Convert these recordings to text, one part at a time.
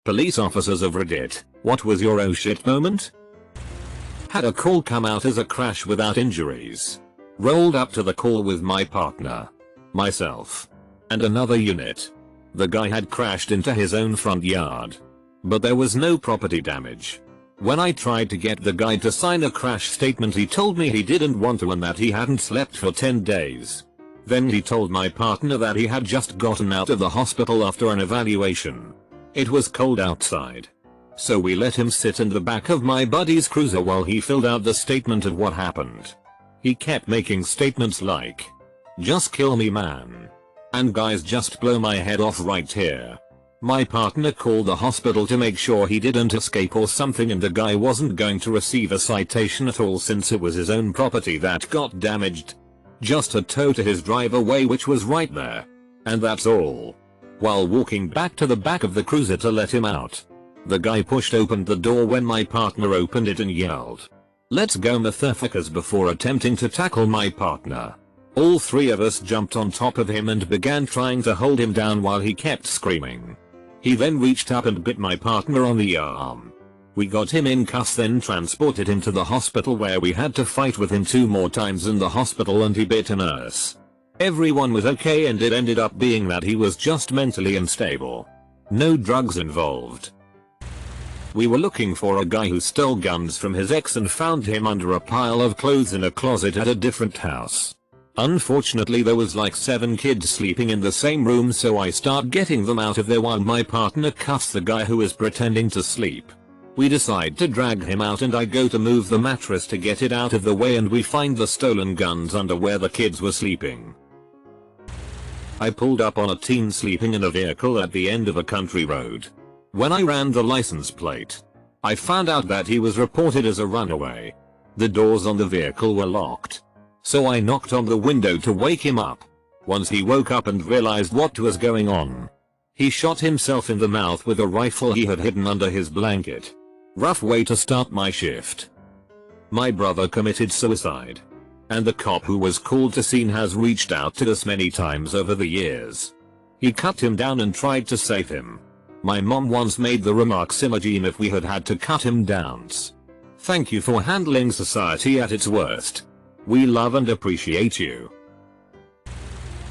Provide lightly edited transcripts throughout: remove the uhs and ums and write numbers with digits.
Police officers of Reddit, what was your oh shit moment? Had a call come out as a crash without injuries. Rolled up to the call with my partner, myself, and another unit. The guy had crashed into his own front yard, but there was no property damage. When I tried to get the guy to sign a crash statement, he told me he didn't want to and that he hadn't slept for 10 days. Then he told my partner that he had just gotten out of the hospital after an evaluation. It was cold outside, so we let him sit in the back of my buddy's cruiser while he filled out the statement of what happened. He kept making statements like, "Just kill me, man," and "Guys, just blow my head off right here." My partner called the hospital to make sure he didn't escape or something, and the guy wasn't going to receive a citation at all since it was his own property that got damaged. Just a tow to his driveway, which was right there. And that's all. While walking back to the back of the cruiser to let him out, the guy pushed open the door when my partner opened it and yelled, "Let's go, motherfuckers," before attempting to tackle my partner. All three of us jumped on top of him and began trying to hold him down while he kept screaming. He then reached up and bit my partner on the arm. We got him in cuffs, then transported him to the hospital, where we had to fight with him 2 more times in the hospital and he bit a nurse. Everyone was okay, and it ended up being that he was just mentally unstable. No drugs involved. We were looking for a guy who stole guns from his ex and found him under a pile of clothes in a closet at a different house. Unfortunately, there was like 7 kids sleeping in the same room, so I start getting them out of there while my partner cuffs the guy who is pretending to sleep. We decide to drag him out and I go to move the mattress to get it out of the way, and we find the stolen guns under where the kids were sleeping. I pulled up on a teen sleeping in a vehicle at the end of a country road. When I ran the license plate, I found out that he was reported as a runaway. The doors on the vehicle were locked, so I knocked on the window to wake him up. Once he woke up and realized what was going on, he shot himself in the mouth with a rifle he had hidden under his blanket. Rough way to start my shift. My brother committed suicide, and the cop who was called to scene has reached out to us many times over the years. He cut him down and tried to save him. My mom once made the remark, "Imagine if we had had to cut him down." Thank you for handling society at its worst. We love and appreciate you.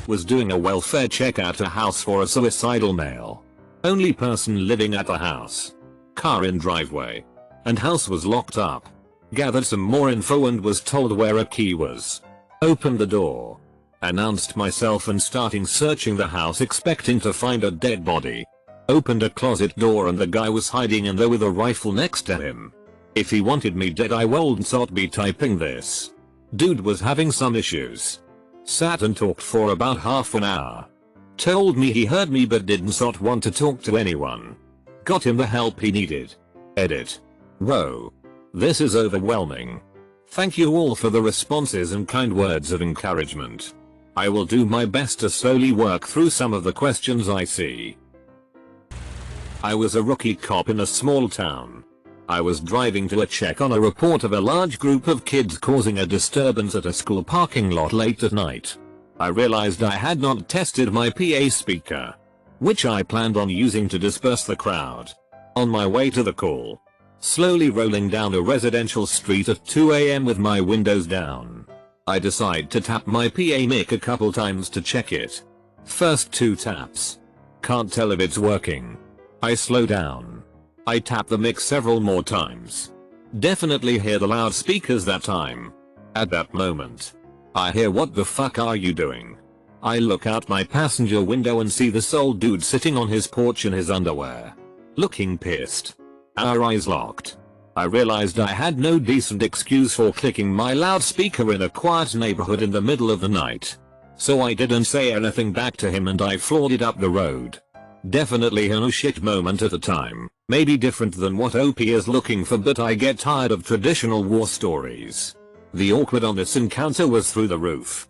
Was doing a welfare check at a house for a suicidal male. Only person living at the house. Car in driveway, and house was locked up. Gathered some more info and was told where a key was. Opened the door. Announced myself and starting searching the house expecting to find a dead body. Opened a closet door and the guy was hiding in there with a rifle next to him. If he wanted me dead, I would not be typing this. Dude was having some issues. Sat and talked for about half an hour. Told me he heard me but did not want to talk to anyone. Got him the help he needed. Edit. Whoa. This is overwhelming. Thank you all for the responses and kind words of encouragement. I will do my best to slowly work through some of the questions I see. I was a rookie cop in a small town. I was driving to a check on a report of a large group of kids causing a disturbance at a school parking lot late at night. I realized I had not tested my PA speaker, which I planned on using to disperse the crowd. On my way to the call, slowly rolling down a residential street at 2 AM with my windows down, I decide to tap my PA mic a couple times to check it. First 2 taps. Can't tell if it's working. I slow down. I tap the mic several more times. Definitely hear the loudspeakers that time. At that moment, I hear, "What the fuck are you doing?" I look out my passenger window and see this old dude sitting on his porch in his underwear, looking pissed. Our eyes locked. I realized I had no decent excuse for clicking my loudspeaker in a quiet neighborhood in the middle of the night. So I didn't say anything back to him and I floated up the road. Definitely an oh shit moment at the time. Maybe different than what OP is looking for, but I get tired of traditional war stories. The awkward on this encounter was through the roof.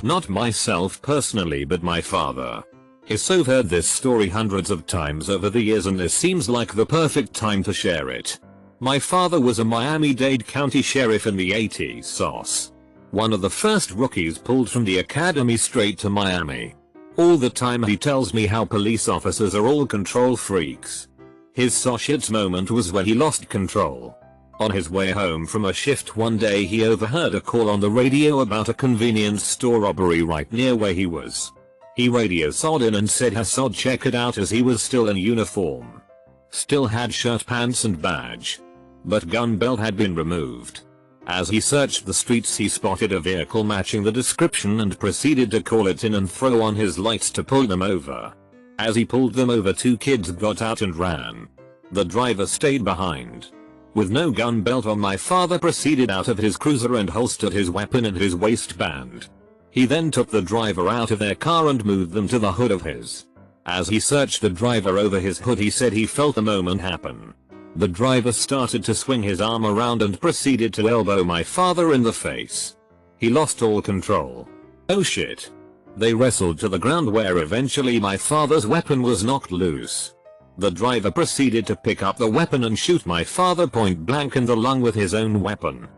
Not myself personally, but my father. I've heard this story hundreds of times over the years and this seems like the perfect time to share it. My father was a Miami-Dade County sheriff in the 80s sauce. One of the first rookies pulled from the academy straight to Miami. All the time he tells me how police officers are all control freaks. His so shit moment was when he lost control. On his way home from a shift one day he overheard a call on the radio about a convenience store robbery right near where he was. He radio sawed in and said Hassad check it out as he was still in uniform. Still had shirt, pants and badge. But gun belt had been removed. As he searched the streets he spotted a vehicle matching the description and proceeded to call it in and throw on his lights to pull them over. As he pulled them over, 2 kids got out and ran. The driver stayed behind. With no gun belt on, my father proceeded out of his cruiser and holstered his weapon in his waistband. He then took the driver out of their car and moved them to the hood of his. As he searched the driver over his hood he said he felt the moment happen. The driver started to swing his arm around and proceeded to elbow my father in the face. He lost all control. Oh shit. They wrestled to the ground where eventually my father's weapon was knocked loose. The driver proceeded to pick up the weapon and shoot my father point blank in the lung with his own weapon.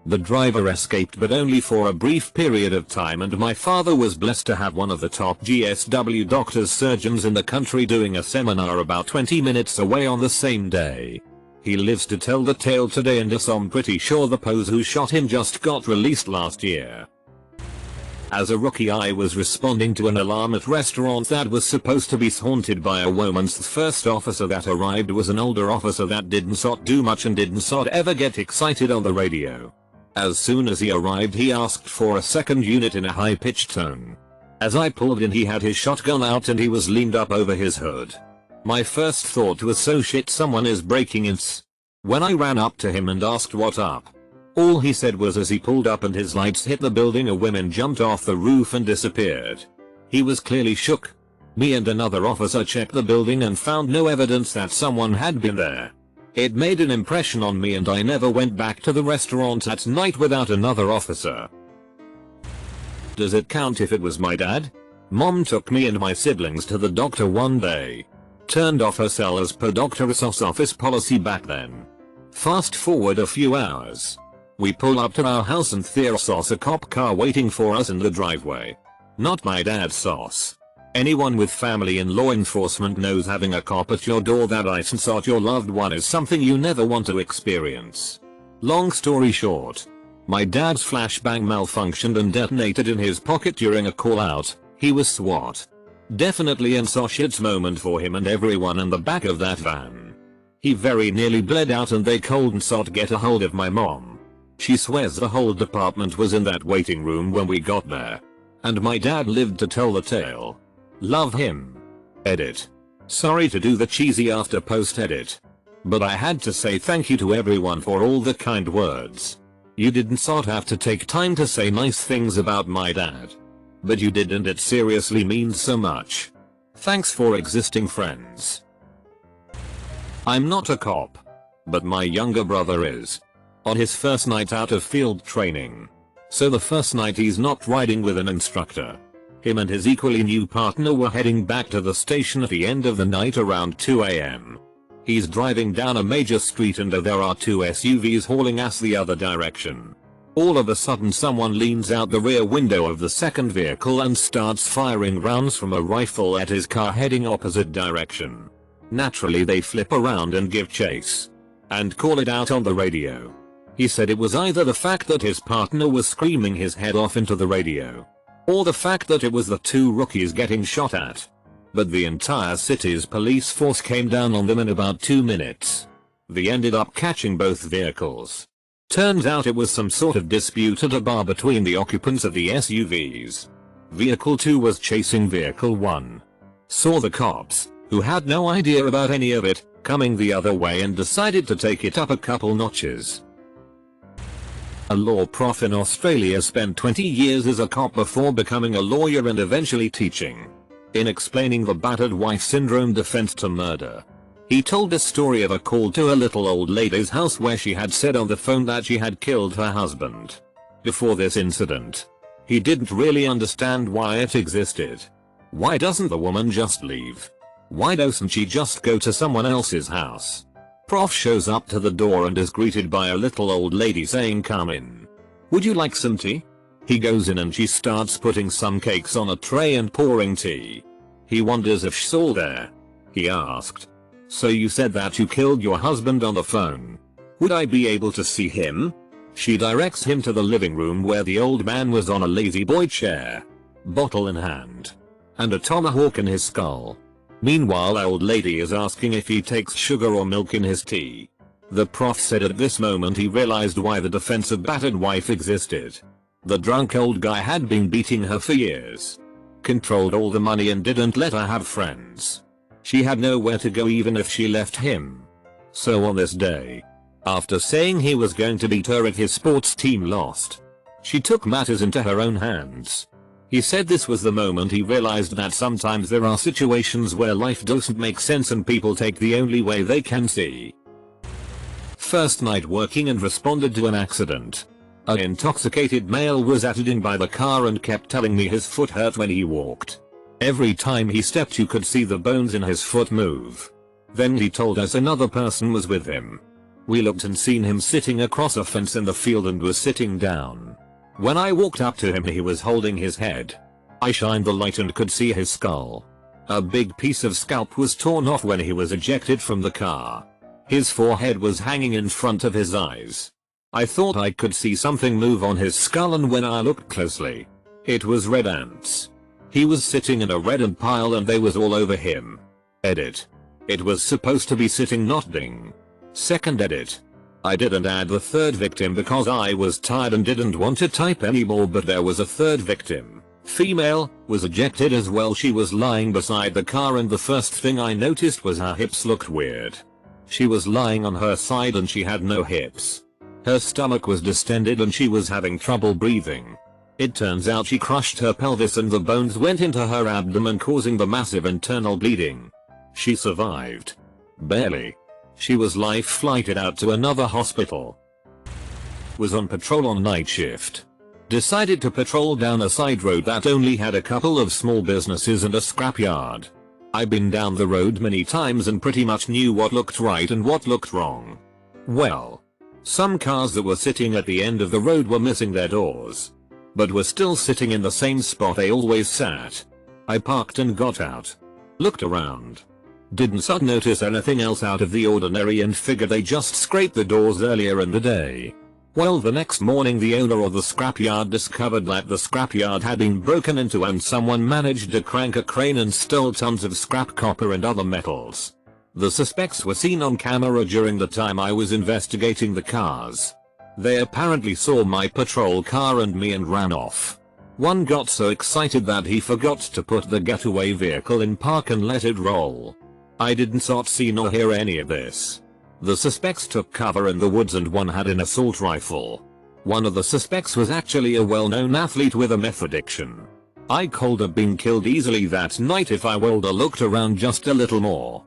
The driver escaped, but only for a brief period of time, and my father was blessed to have one of the top GSW doctors surgeons in the country doing a seminar about 20 minutes away on the same day. He lives to tell the tale today, and I'm pretty sure the pose who shot him just got released last year. As a rookie I was responding to an alarm at restaurant that was supposed to be haunted by a woman. The first officer that arrived was an older officer that didn't do much and didn't ever get excited on the radio. As soon as he arrived he asked for a second unit in a high-pitched tone. As I pulled in he had his shotgun out and he was leaned up over his hood. My first thought was, so shit, someone is breaking in. When I ran up to him and asked what up, all he said was as he pulled up and his lights hit the building a woman jumped off the roof and disappeared. He was clearly shook. Me and another officer checked the building and found no evidence that someone had been there. It made an impression on me and I never went back to the restaurant at night without another officer. Does it count if it was my dad? Mom took me and my siblings to the doctor one day. Turned off her cell as per Dr. Assos' office policy back then. Fast forward a few hours. We pull up to our house and there's a cop car waiting for us in the driveway. Not my dad's sauce. Anyone with family in law enforcement knows having a cop at your door that license out your loved one is something you never want to experience. Long story short, my dad's flashbang malfunctioned and detonated in his pocket during a call out. He was SWAT. Definitely an so shit moment for him and everyone in the back of that van. He very nearly bled out and they couldn't get a hold of my mom. She swears the whole department was in that waiting room when we got there. And my dad lived to tell the tale. Love him. Edit. Sorry to do the cheesy after post edit. But I had to say thank you to everyone for all the kind words. You didn't have to take time to say nice things about my dad. But you did, and it seriously means so much. Thanks for existing, friends. I'm not a cop. But my younger brother is. On his first night out of field training. So the first night he's not riding with an instructor. Him and his equally new partner were heading back to the station at the end of the night around 2 AM. He's driving down a major street and there are 2 SUVs hauling ass the other direction. All of a sudden someone leans out the rear window of the second vehicle and starts firing rounds from a rifle at his car heading opposite direction. Naturally they flip around and give chase. And call it out on the radio. He said it was either the fact that his partner was screaming his head off into the radio, or the fact that it was the 2 rookies getting shot at. But the entire city's police force came down on them in about 2 minutes. They ended up catching both vehicles. Turns out it was some sort of dispute at a bar between the occupants of the SUVs. Vehicle 2 was chasing Vehicle 1. Saw the cops, who had no idea about any of it, coming the other way and decided to take it up a couple notches. A law prof in Australia spent 20 years as a cop before becoming a lawyer and eventually teaching. In explaining the battered wife syndrome defense to murder, he told a story of a call to a little old lady's house where she had said on the phone that she had killed her husband. Before this incident, he didn't really understand why it existed. Why doesn't the woman just leave? Why doesn't she just go to someone else's house? Prof shows up to the door and is greeted by a little old lady saying, "Come in. Would you like some tea?" He goes in and she starts putting some cakes on a tray and pouring tea. He wonders if she's all there. He asked, "So you said that you killed your husband on the phone. Would I be able to see him?" She directs him to the living room where the old man was on a lazy boy chair, bottle in hand, and a tomahawk in his skull. Meanwhile, old lady is asking if he takes sugar or milk in his tea. The prof said at this moment he realized why the defensive battered wife existed. The drunk old guy had been beating her for years, controlled all the money and didn't let her have friends. She had nowhere to go even if she left him. So on this day, after saying he was going to beat her if his sports team lost, she took matters into her own hands. He said this was the moment he realized that sometimes there are situations where life doesn't make sense and people take the only way they can see. First night working and responded to an accident. An intoxicated male was at by the car and kept telling me his foot hurt when he walked. Every time he stepped you could see the bones in his foot move. Then he told us another person was with him. We looked and seen him sitting across a fence in the field and was sitting down. When I walked up to him he was holding his head. I shined the light and could see his skull. A big piece of scalp was torn off when he was ejected from the car. His forehead was hanging in front of his eyes. I thought I could see something move on his skull, and when I looked closely, it was red ants. He was sitting in a red ant pile and they was all over him. Edit. It was supposed to be sitting nodding. Second edit. I didn't add the third victim because I was tired and didn't want to type anymore, but there was a third victim. Female, was ejected as well. She was lying beside the car and the first thing I noticed was her hips looked weird. She was lying on her side and she had no hips. Her stomach was distended and she was having trouble breathing. It turns out she crushed her pelvis and the bones went into her abdomen, causing the massive internal bleeding. She survived. Barely. She was life flighted out to another hospital. Was on patrol on night shift. Decided to patrol down a side road that only had a couple of small businesses and a scrapyard. I've been down the road many times and pretty much knew what looked right and what looked wrong. Well, some cars that were sitting at the end of the road were missing their doors, but were still sitting in the same spot they always sat. I parked and got out. Looked around. Didn't notice anything else out of the ordinary and figured they just scraped the doors earlier in the day. Well, the next morning the owner of the scrapyard discovered that the scrapyard had been broken into and someone managed to crank a crane and stole tons of scrap copper and other metals. The suspects were seen on camera during the time I was investigating the cars. They apparently saw my patrol car and me and ran off. One got so excited that he forgot to put the getaway vehicle in park and let it roll. I didn't see nor hear any of this. The suspects took cover in the woods and one had an assault rifle. One of the suspects was actually a well-known athlete with a meth addiction. I could have been killed easily that night if I would have looked around just a little more.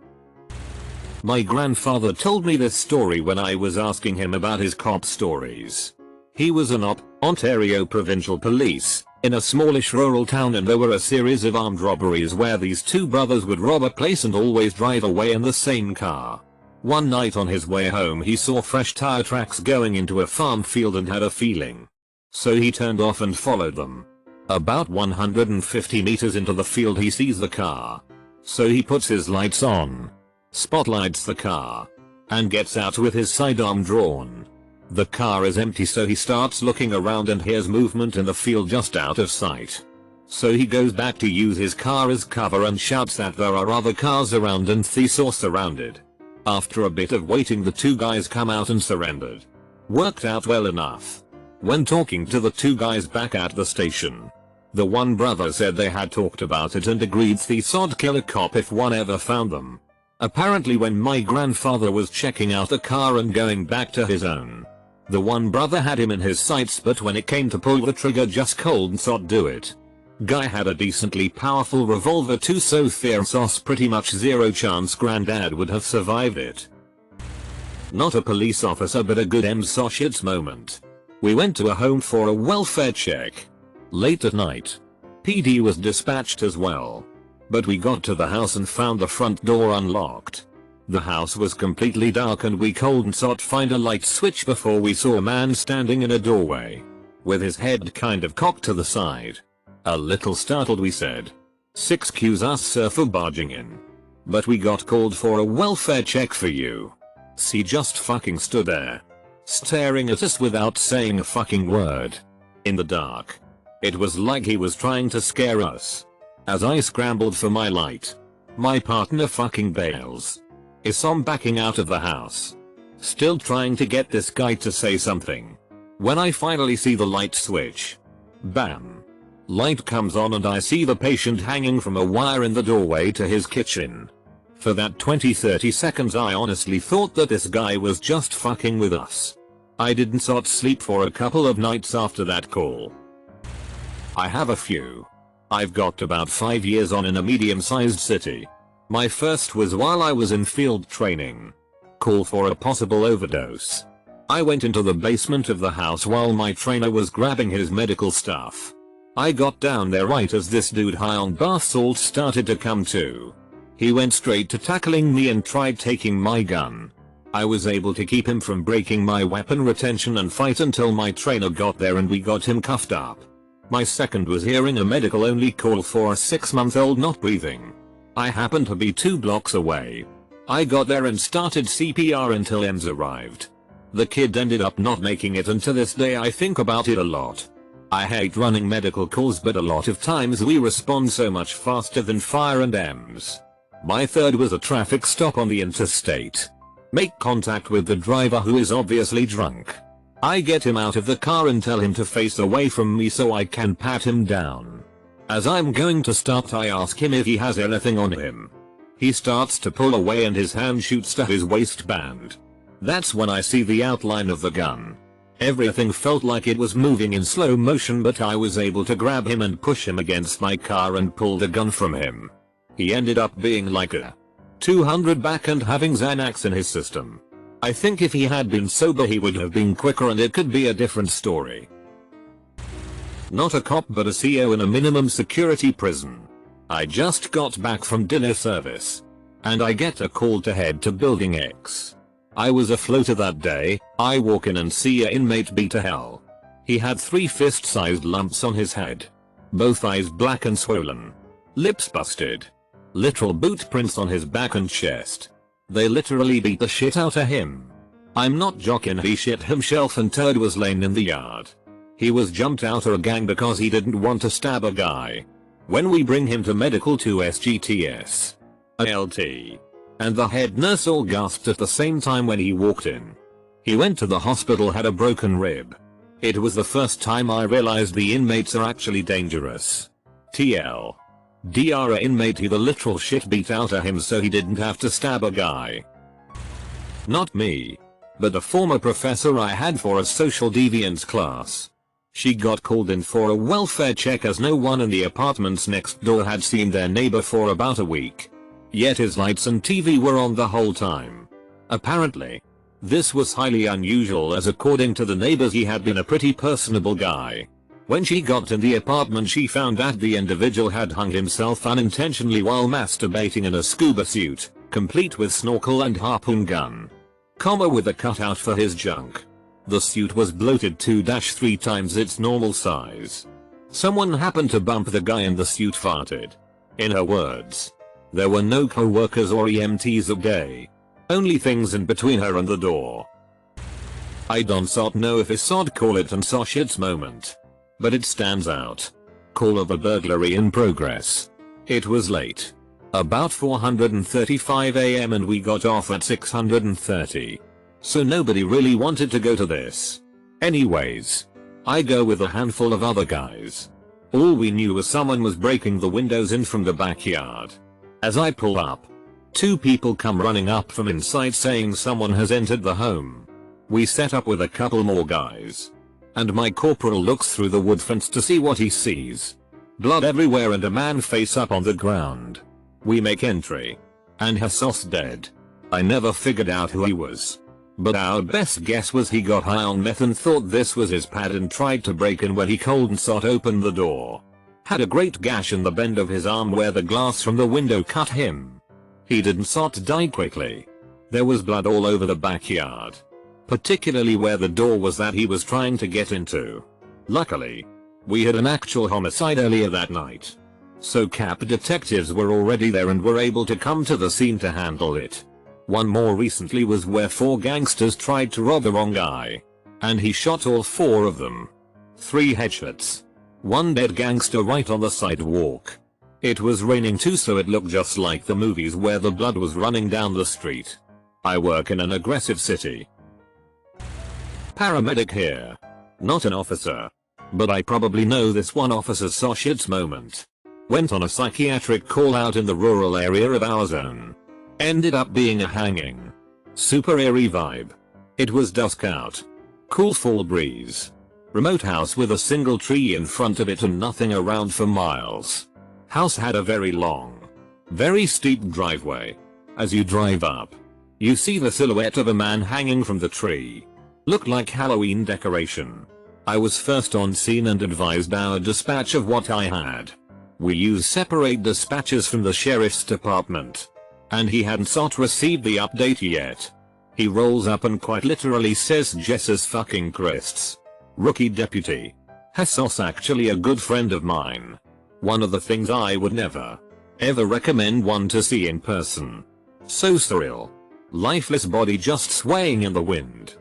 My grandfather told me this story when I was asking him about his cop stories. He was an Ontario Provincial Police in a smallish rural town, and there were a series of armed robberies where these two brothers would rob a place and always drive away in the same car. One night on his way home he saw fresh tire tracks going into a farm field and had a feeling. So he turned off and followed them. About 150 meters into the field he sees the car. So he puts his lights on, spotlights the car, and gets out with his sidearm drawn. The car is empty, so he starts looking around and hears movement in the field just out of sight. So he goes back to use his car as cover and shouts that there are other cars around and they are surrounded. After a bit of waiting the two guys come out and surrendered. Worked out well enough. When talking to the two guys back at the station, the one brother said they had talked about it and agreed they'd kill a cop if one ever found them. Apparently when my grandfather was checking out the car and going back to his own, the one brother had him in his sights, but when it came to pull the trigger just couldn't do it. Guy had a decently powerful revolver too, so there's pretty much zero chance granddad would have survived it. Not a police officer but a good shit moment. We went to a home for a welfare check. Late at night. PD was dispatched as well. But we got to the house and found the front door unlocked. The house was completely dark and we couldn't find a light switch before we saw a man standing in a doorway. with his head kind of cocked to the side. A little startled we said, "6 us sir for barging in. But we got called for a welfare check for you." C just fucking stood there, staring at us without saying a fucking word. In the dark. It was like he was trying to scare us. As I scrambled for my light, my partner fucking bails. I'm backing out of the house, still trying to get this guy to say something. When I finally see the light switch, bam. Light comes on and I see the patient hanging from a wire in the doorway to his kitchen. For that 20-30 seconds I honestly thought that this guy was just fucking with us. I didn't sleep for a couple of nights after that call. I have a few. I've got about 5 years on in a medium-sized city. My first was while I was in field training. Call for a possible overdose. I went into the basement of the house while my trainer was grabbing his medical stuff. I got down there right as this dude high on bath salts started to come to. He went straight to tackling me and tried taking my gun. I was able to keep him from breaking my weapon retention and fight until my trainer got there and we got him cuffed up. My second was hearing a medical only call for a 6-month-old not breathing. I happened to be 2 blocks away. I got there and started CPR until EMS arrived. The kid ended up not making it, and to this day I think about it a lot. I hate running medical calls, but a lot of times we respond so much faster than fire and EMS. My third was a traffic stop on the interstate. Make contact with the driver who is obviously drunk. I get him out of the car and tell him to face away from me so I can pat him down. As I'm going to start, I ask him if he has anything on him. He starts to pull away and his hand shoots to his waistband. That's when I see the outline of the gun. Everything felt like it was moving in slow motion, but I was able to grab him and push him against my car and pull the gun from him. He ended up being like a 200 back and having Xanax in his system. I think if he had been sober he would have been quicker and it could be a different story. Not a cop but a CO in a minimum security prison. I just got back from dinner service, and I get a call to head to building X. I was a floater that day. I walk in and see a inmate beat to hell. He had 3 fist-sized lumps on his head. Both eyes black and swollen. Lips busted. Literal boot prints on his back and chest. They literally beat the shit out of him. I'm not joking, he shit himself and turd was laying in the yard. He was jumped out of a gang because he didn't want to stab a guy. When we bring him to medical to SGTS, ALT, and the head nurse all gasped at the same time when he walked in. He went to the hospital, had a broken rib. It was the first time I realized the inmates are actually dangerous. TL. DR inmate, he the literal shit beat out of him so he didn't have to stab a guy. Not me, but a former professor I had for a social deviance class. She got called in for a welfare check as no one in the apartments next door had seen their neighbor for about a week. Yet his lights and TV were on the whole time. Apparently, this was highly unusual as according to the neighbors he had been a pretty personable guy. When she got in the apartment she found that the individual had hung himself unintentionally while masturbating in a scuba suit, complete with snorkel and harpoon gun, with a cutout for his junk. The suit was bloated 2-3 times its normal size. Someone happened to bump the guy and the suit farted. In her words, there were no co-workers or EMTs that day. Only things in between her and the door. I don't know if it's odd call it and saw shit's moment, but it stands out. Call of a burglary in progress. It was late. About 4:35 AM and we got off at 6:30. So nobody really wanted to go to this. Anyways, I go with a handful of other guys. All we knew was someone was breaking the windows in from the backyard. As I pull up, 2 people come running up from inside saying someone has entered the home. We set up with a couple more guys, and my corporal looks through the wood fence to see what he sees. Blood everywhere and a man face up on the ground. We make entry, and Hassos dead. I never figured out who he was, but our best guess was he got high on meth and thought this was his pad and tried to break in when he cold and opened the door. Had a great gash in the bend of his arm where the glass from the window cut him. He didn't die quickly. There was blood all over the backyard, particularly where the door was that he was trying to get into. Luckily, we had an actual homicide earlier that night. So CAP detectives were already there and were able to come to the scene to handle it. One more recently was where 4 gangsters tried to rob the wrong guy. And he shot all 4 of them. 3 headshots. 1 dead gangster right on the sidewalk. It was raining too, so it looked just like the movies where the blood was running down the street. I work in an aggressive city. Paramedic here. Not an officer. But I probably know this one officer saw shit's moment. Went on a psychiatric call out in the rural area of our zone. Ended up being a hanging. Super eerie vibe. It was dusk out. Cool fall breeze. Remote house with a single tree in front of it and nothing around for miles. House had a very long, very steep driveway. As you drive up, you see the silhouette of a man hanging from the tree. Looked like Halloween decoration. I was first on scene and advised our dispatch of what I had. We use separate dispatches from the sheriff's department. And he hadn't received the update yet. He rolls up and quite literally says Jesus fucking Christs. Rookie deputy. Jesus actually a good friend of mine. One of the things I would never, ever recommend one to see in person. So surreal. Lifeless body just swaying in the wind.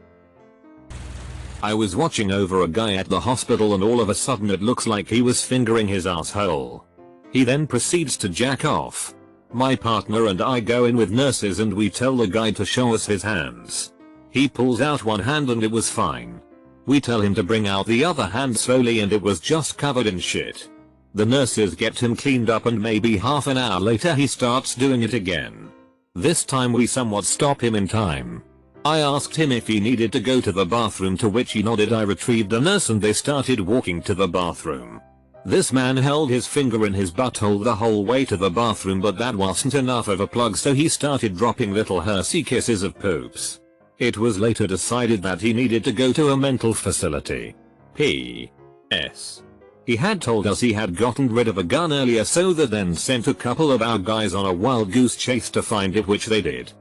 I was watching over a guy at the hospital and all of a sudden it looks like he was fingering his asshole. He then proceeds to jack off. My partner and I go in with nurses and we tell the guy to show us his hands. He pulls out one hand and it was fine. We tell him to bring out the other hand slowly and it was just covered in shit. The nurses get him cleaned up and maybe half an hour later he starts doing it again. This time we somewhat stop him in time. I asked him if he needed to go to the bathroom, to which he nodded. I retrieved a nurse and they started walking to the bathroom. This man held his finger in his butthole the whole way to the bathroom, but that wasn't enough of a plug, so he started dropping little Hershey kisses of poops. It was later decided that he needed to go to a mental facility. P.S. He had told us he had gotten rid of a gun earlier, so they then sent a couple of our guys on a wild goose chase to find it, which they did.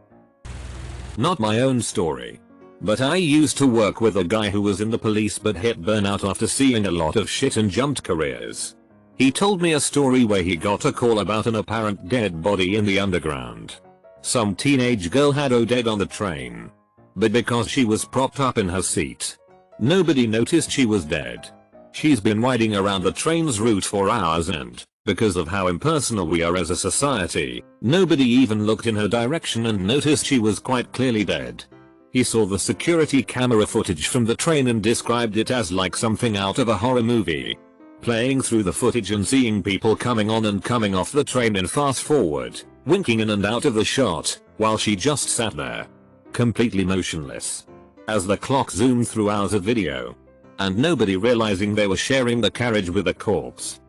Not my own story. But I used to work with a guy who was in the police but hit burnout after seeing a lot of shit and jumped careers. He told me a story where he got a call about an apparent dead body in the underground. Some teenage girl had OD'd on the train. But because she was propped up in her seat, nobody noticed she was dead. She's been riding around the train's route for hours and, because of how impersonal we are as a society, nobody even looked in her direction and noticed she was quite clearly dead. He saw the security camera footage from the train and described it as like something out of a horror movie. Playing through the footage and seeing people coming on and coming off the train in fast forward, winking in and out of the shot, while she just sat there, completely motionless. As the clock zoomed through hours of video. And nobody realizing they were sharing the carriage with a corpse.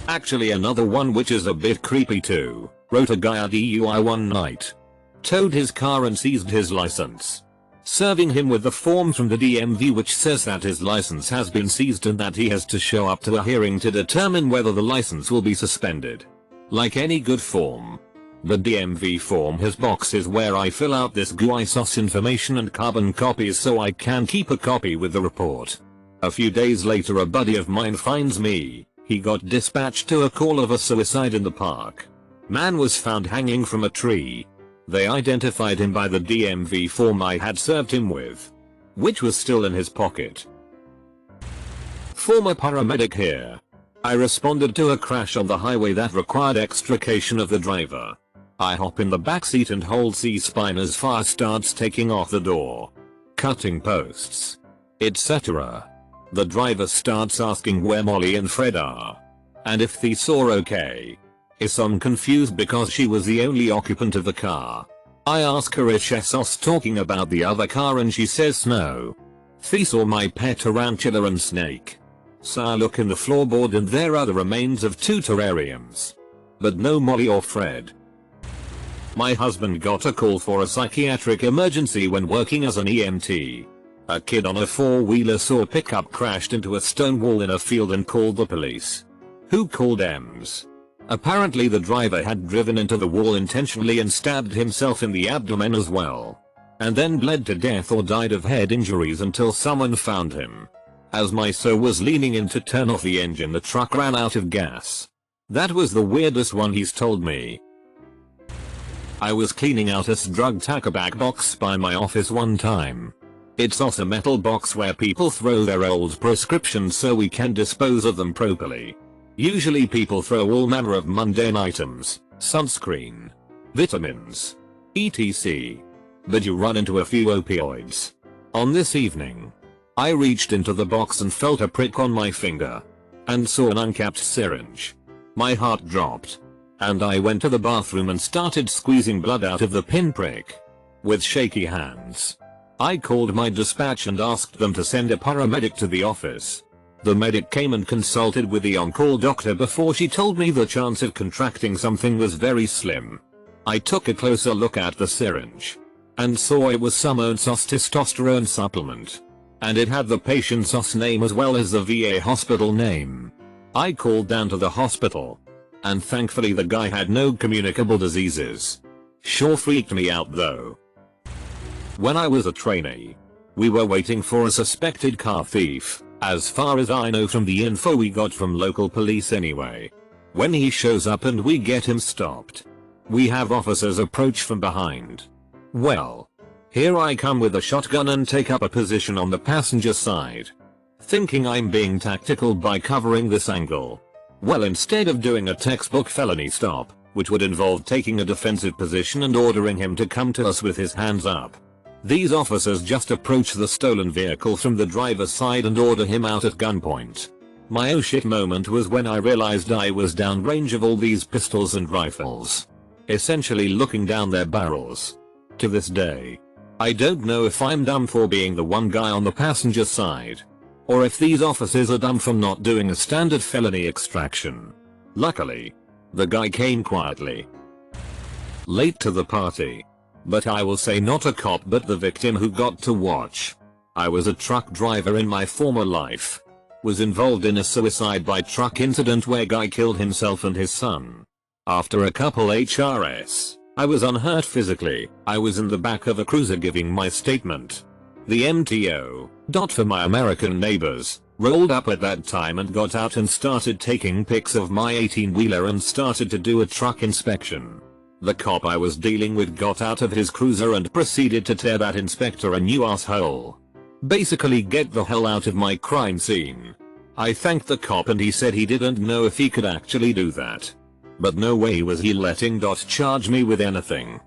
Actually, another one which is a bit creepy too. Wrote a guy a DUI one night. Towed his car and seized his license. Serving him with the form from the DMV which says that his license has been seized and that he has to show up to a hearing to determine whether the license will be suspended. Like any good form. The DMV form has boxes where I fill out this GUI sauce information and carbon copies so I can keep a copy with the report. A few days later a buddy of mine finds me. He got dispatched to a call of a suicide in the park. Man was found hanging from a tree. They identified him by the DMV form I had served him with, which was still in his pocket. Former paramedic here. I responded to a crash on the highway that required extrication of the driver. I hop in the backseat and hold C-spine as fire starts taking off the door, cutting posts, etc. The driver starts asking where Molly and Fred are, and if they saw okay. I'm confused because she was the only occupant of the car. I ask her if she's talking about the other car and she says no. They saw my pet tarantula and snake. So I look in the floorboard and there are the remains of 2 terrariums. But no Molly or Fred. My husband got a call for a psychiatric emergency when working as an EMT. A kid on a 4-wheeler saw a pickup crashed into a stone wall in a field and called the police. Who called EMS? Apparently the driver had driven into the wall intentionally and stabbed himself in the abdomen as well. And then bled to death or died of head injuries until someone found him. As my so was leaning in to turn off the engine, the truck ran out of gas. That was the weirdest one he's told me. I was cleaning out a drug tacker-back box by my office one time. It's also a metal box where people throw their old prescriptions so we can dispose of them properly. Usually people throw all manner of mundane items, sunscreen, vitamins, etc. But you run into a few opioids. On this evening, I reached into the box and felt a prick on my finger. And saw an uncapped syringe. My heart dropped. And I went to the bathroom and started squeezing blood out of the pinprick. With shaky hands, I called my dispatch and asked them to send a paramedic to the office. The medic came and consulted with the on-call doctor before she told me the chance of contracting something was very slim. I took a closer look at the syringe and saw it was some own sauce testosterone supplement. And it had the patient's sauce name as well as the VA hospital name. I called down to the hospital, and thankfully the guy had no communicable diseases. Sure freaked me out though. When I was a trainee, we were waiting for a suspected car thief, as far as I know from the info we got from local police anyway. When he shows up and we get him stopped, we have officers approach from behind. Well, here I come with a shotgun and take up a position on the passenger side, thinking I'm being tactical by covering this angle. Well, instead of doing a textbook felony stop, which would involve taking a defensive position and ordering him to come to us with his hands up, these officers just approach the stolen vehicle from the driver's side and order him out at gunpoint. My oh shit moment was when I realized I was downrange of all these pistols and rifles, essentially looking down their barrels. To this day, I don't know if I'm dumb for being the one guy on the passenger side, or if these officers are dumb for not doing a standard felony extraction. Luckily, the guy came quietly. Late to the party, but I will say not a cop but the victim who got to watch. I was a truck driver in my former life. Was involved in a suicide by truck incident where guy killed himself and his son. After a couple HRS, I was unhurt physically. I was in the back of a cruiser giving my statement. The MTO, for my American neighbors, rolled up at that time and got out and started taking pics of my 18-wheeler and started to do a truck inspection. The cop I was dealing with got out of his cruiser and proceeded to tear that inspector a new asshole. Basically get the hell out of my crime scene. I thanked the cop and he said he didn't know if he could actually do that. But no way was he letting charge me with anything.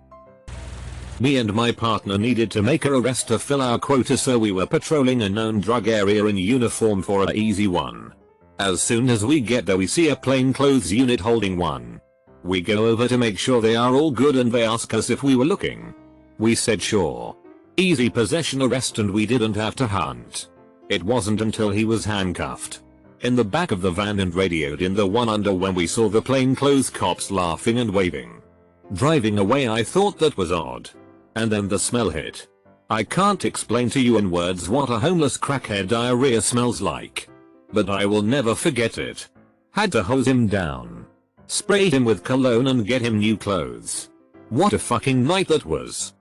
Me and my partner needed to make an arrest to fill our quota, so we were patrolling a known drug area in uniform for an easy one. As soon as we get there we see a plainclothes unit holding one. We go over to make sure they are all good and they ask us if we were looking. We said sure. Easy possession arrest and we didn't have to hunt. It wasn't until he was handcuffed in the back of the van and radioed in the one under when we saw the plainclothes cops laughing and waving. Driving away I thought that was odd. And then the smell hit. I can't explain to you in words what a homeless crackhead diarrhea smells like. But I will never forget it. Had to hose him down, spray him with cologne and get him new clothes. What a fucking night that was.